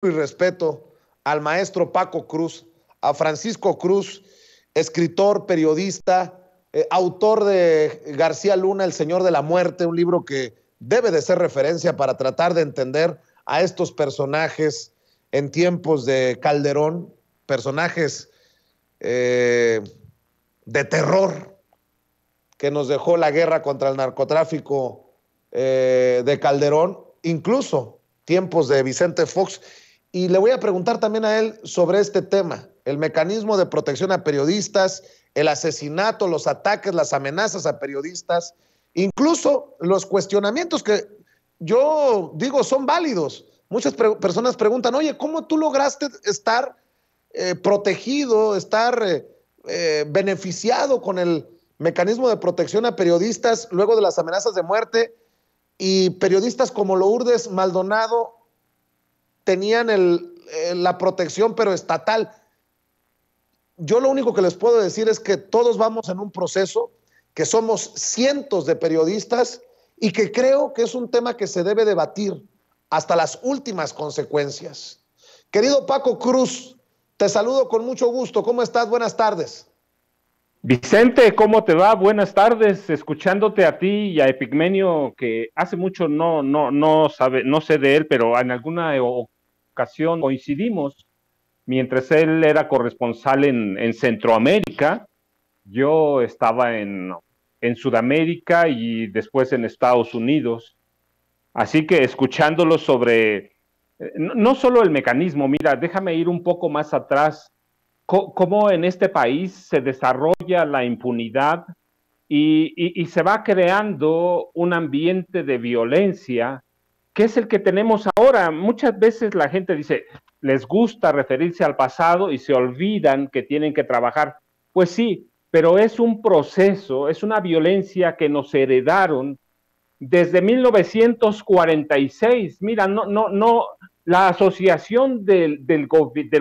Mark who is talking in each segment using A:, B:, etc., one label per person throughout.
A: y respeto al maestro Paco Cruz, a Francisco Cruz, escritor, periodista, autor de García Luna, El Señor de la Muerte, un libro que debe de ser referencia para tratar de entender a estos personajes en tiempos de Calderón, personajes de terror que nos dejó la guerra contra el narcotráfico de Calderón, incluso tiempos de Vicente Fox. Y le voy a preguntar también a él sobre este tema, el mecanismo de protección a periodistas, el asesinato, los ataques, las amenazas a periodistas, incluso los cuestionamientos que yo digo son válidos. Muchas personas preguntan, oye, ¿cómo tú lograste estar protegido, estar beneficiado con el mecanismo de protección a periodistas luego de las amenazas de muerte? Y periodistas como Lourdes Maldonado tenían la protección, pero estatal. Yo lo único que les puedo decir es que todos vamos en un proceso, que somos cientos de periodistas y que creo que es un tema que se debe debatir hasta las últimas consecuencias. Querido Paco Cruz, te saludo con mucho gusto. ¿Cómo estás? Buenas tardes.
B: Vicente, ¿cómo te va? Buenas tardes, escuchándote a ti y a Epigmenio, que hace mucho no sé de él, pero en alguna ocasión coincidimos, mientras él era corresponsal en Centroamérica, yo estaba en Sudamérica y después en Estados Unidos, así que escuchándolo sobre, no solo el mecanismo, mira, déjame ir un poco más atrás, cómo en este país se desarrolla la impunidad y se va creando un ambiente de violencia que es el que tenemos ahora. Muchas veces la gente dice, les gusta referirse al pasado y se olvidan que tienen que trabajar. Pues sí, pero es un proceso, es una violencia que nos heredaron desde 1946. Mira, la asociación de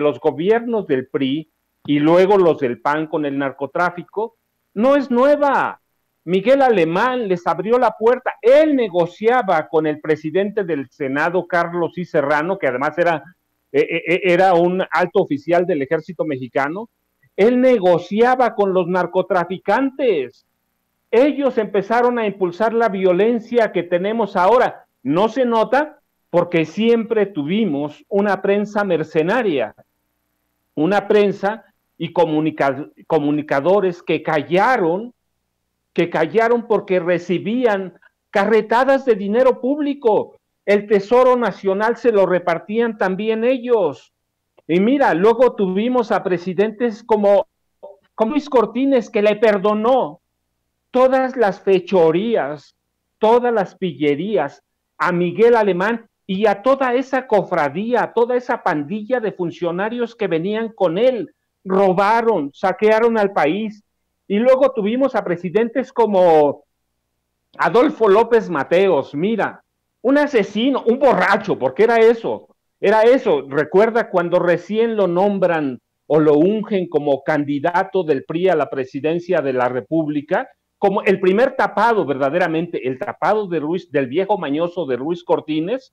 B: los gobiernos del PRI y luego los del PAN con el narcotráfico no es nueva. Miguel Alemán les abrió la puerta. Él negociaba con el presidente del Senado, Carlos I. Serrano, que además era un alto oficial del ejército mexicano. Él negociaba con los narcotraficantes. Ellos empezaron a impulsar la violencia que tenemos ahora. No se nota porque siempre tuvimos una prensa mercenaria, una prensa y comunicadores que callaron porque recibían carretadas de dinero público. El Tesoro Nacional se lo repartían también ellos. Y mira, luego tuvimos a presidentes como Luis Cortines, que le perdonó todas las fechorías, todas las pillerías a Miguel Alemán y a toda esa cofradía, a toda esa pandilla de funcionarios que venían con él. Robaron, saquearon al país. Y luego tuvimos a presidentes como Adolfo López Mateos, mira, un asesino, un borracho, porque era eso. Recuerda cuando recién lo nombran o lo ungen como candidato del PRI a la presidencia de la República, como el primer tapado, verdaderamente, el tapado del viejo mañoso de Ruiz Cortines,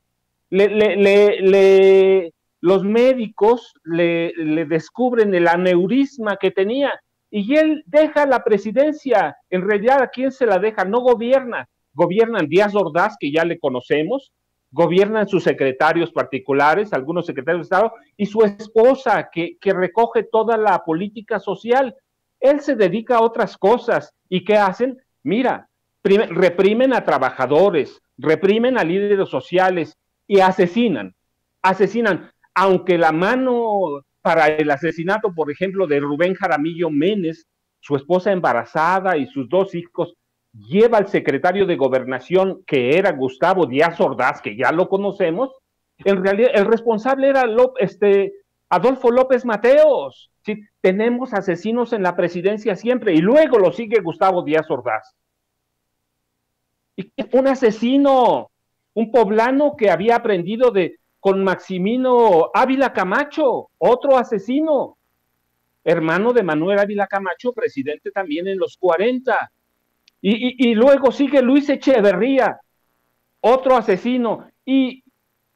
B: los médicos le descubren el aneurisma que tenía y él deja la presidencia. En realidad, ¿a quién se la deja? No gobierna. Gobiernan Díaz Ordaz, que ya le conocemos, gobiernan sus secretarios particulares, algunos secretarios de Estado, y su esposa, que recoge toda la política social. Él se dedica a otras cosas. ¿Y qué hacen? Mira, reprimen a trabajadores, reprimen a líderes sociales y asesinan. Aunque la mano para el asesinato, por ejemplo, de Rubén Jaramillo Menes, su esposa embarazada y sus 2 hijos, lleva al secretario de Gobernación, que era Gustavo Díaz Ordaz, que ya lo conocemos. En realidad, el responsable era Adolfo López Mateos. ¿Sí? Tenemos asesinos en la presidencia siempre, y luego lo sigue Gustavo Díaz Ordaz. Y un asesino, un poblano que había aprendido con Maximino Ávila Camacho, otro asesino, hermano de Manuel Ávila Camacho, presidente también en los 40. Y luego sigue Luis Echeverría, otro asesino. Y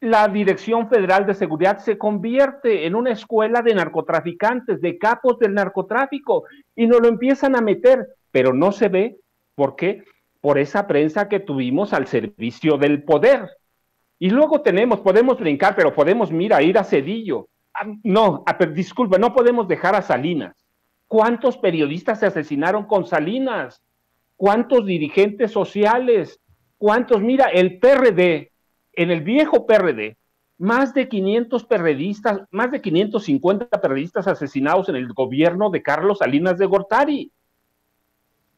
B: la Dirección Federal de Seguridad se convierte en una escuela de narcotraficantes, de capos del narcotráfico, y nos lo empiezan a meter, pero no se ve. ¿Por qué? Por esa prensa que tuvimos al servicio del poder. Y luego podemos brincar, pero podemos, mira, ir a Cedillo. Disculpa, no podemos dejar a Salinas. ¿Cuántos periodistas se asesinaron con Salinas? ¿Cuántos dirigentes sociales? ¿Cuántos? Mira, el PRD, en el viejo PRD, más de 500 perredistas, más de 550 perredistas asesinados en el gobierno de Carlos Salinas de Gortari.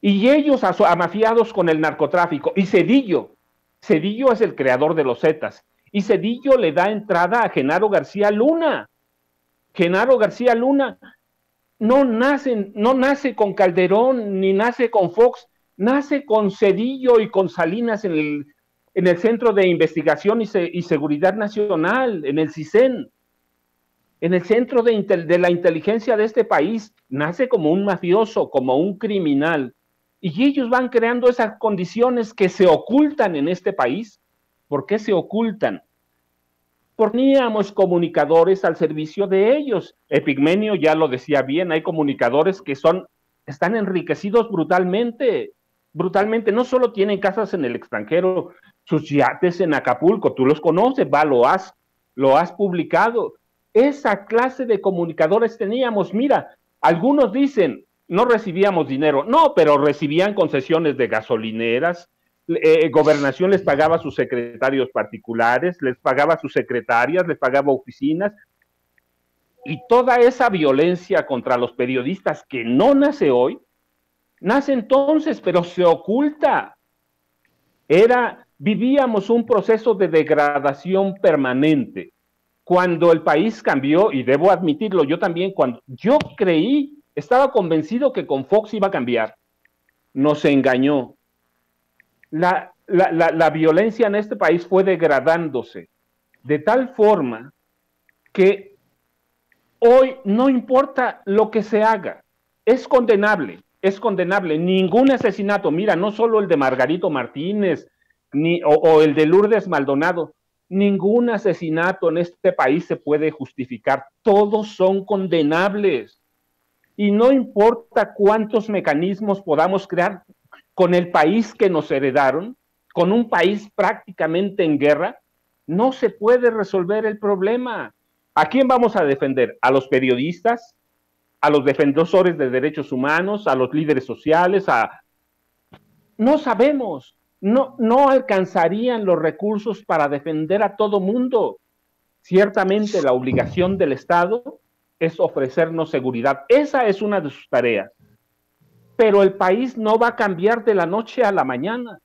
B: Y ellos amafiados con el narcotráfico. Y Cedillo es el creador de los Zetas. Y Cedillo le da entrada a Genaro García Luna. Genaro García Luna no nace con Calderón, ni nace con Fox, nace con Cedillo y con Salinas en el Centro de Investigación y Seguridad Nacional, en el CISEN, en el centro de la inteligencia de este país. Nace como un mafioso, como un criminal. Y ellos van creando esas condiciones que se ocultan en este país. ¿Por qué se ocultan? Poníamos comunicadores al servicio de ellos. Epigmenio ya lo decía bien, hay comunicadores que están enriquecidos brutalmente, no solo tienen casas en el extranjero, sus yates en Acapulco, tú los conoces, lo has publicado. Esa clase de comunicadores teníamos. Mira, algunos dicen, no recibíamos dinero, no, pero recibían concesiones de gasolineras. Gobernación les pagaba a sus secretarios particulares, les pagaba a sus secretarias, les pagaba oficinas, y toda esa violencia contra los periodistas que no nace hoy, nace entonces, pero se oculta. Vivíamos un proceso de degradación permanente. Cuando el país cambió, y debo admitirlo, yo también, cuando yo estaba convencido que con Fox iba a cambiar, nos engañó. La violencia en este país fue degradándose de tal forma que hoy no importa lo que se haga, es condenable. Ningún asesinato, mira, no solo el de Margarito Martínez o el de Lourdes Maldonado, ningún asesinato en este país se puede justificar, todos son condenables. Y no importa cuántos mecanismos podamos crear con el país que nos heredaron, con un país prácticamente en guerra, no se puede resolver el problema. ¿A quién vamos a defender? ¿A los periodistas? ¿A los defensores de derechos humanos? ¿A los líderes sociales? No sabemos. No alcanzarían los recursos para defender a todo mundo. Ciertamente la obligación del Estado es ofrecernos seguridad. Esa es una de sus tareas. Pero el país no va a cambiar de la noche a la mañana.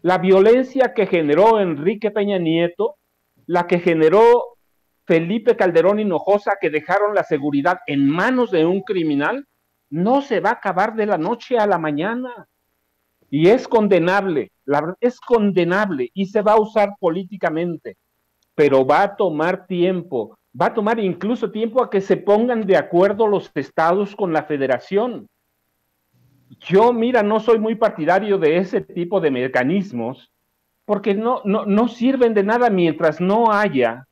B: La violencia que generó Enrique Peña Nieto, la que generó Felipe Calderón Hinojosa, que dejaron la seguridad en manos de un criminal, no se va a acabar de la noche a la mañana. Y es condenable, es condenable y se va a usar políticamente, pero va a tomar tiempo, va a tomar incluso tiempo a que se pongan de acuerdo los estados con la federación. Yo, mira, no soy muy partidario de ese tipo de mecanismos porque no sirven de nada mientras no haya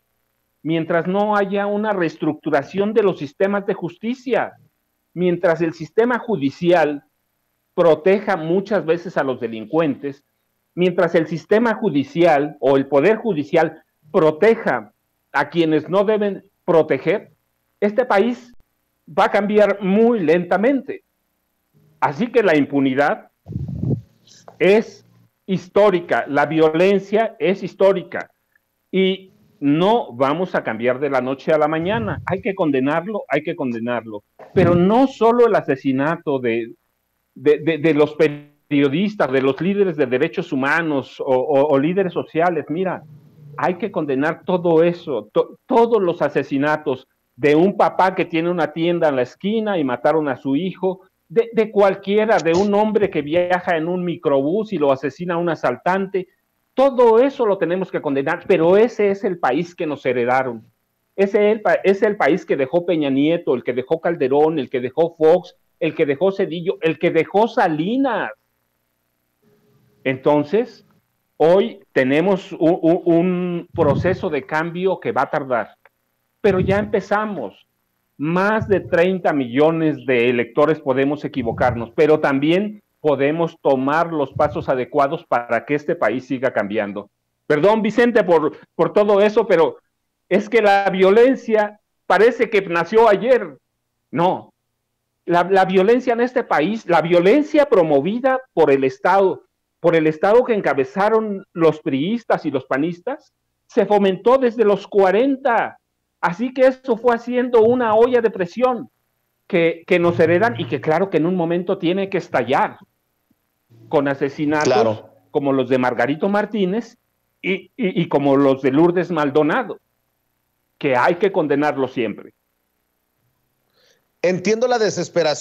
B: una reestructuración de los sistemas de justicia, mientras el sistema judicial proteja muchas veces a los delincuentes, mientras el sistema judicial o el poder judicial proteja a quienes no deben proteger, este país va a cambiar muy lentamente. Así que la impunidad es histórica, la violencia es histórica y no vamos a cambiar de la noche a la mañana. Hay que condenarlo, pero no solo el asesinato de los periodistas, de los líderes de derechos humanos o líderes sociales. Mira, hay que condenar todo eso, todos los asesinatos de un papá que tiene una tienda en la esquina y mataron a su hijo, de cualquiera, de un hombre que viaja en un microbús y lo asesina a un asaltante. Todo eso lo tenemos que condenar, pero ese es el país que nos heredaron. Ese es el país que dejó Peña Nieto, el que dejó Calderón, el que dejó Fox, el que dejó Cedillo, el que dejó Salinas. Entonces, Hoy tenemos un proceso de cambio que va a tardar, pero ya empezamos. Más de 30 millones de electores podemos equivocarnos, pero también podemos tomar los pasos adecuados para que este país siga cambiando. Perdón, Vicente, por todo eso, pero es que la violencia parece que nació ayer. No, la violencia en este país, la violencia promovida por el Estado que encabezaron los priistas y los panistas, se fomentó desde los 40. Así que eso fue haciendo una olla de presión que nos heredan y que claro que en un momento tiene que estallar con asesinatos como los de Margarito Martínez y como los de Lourdes Maldonado, que hay que condenarlo siempre.
A: Entiendo la desesperación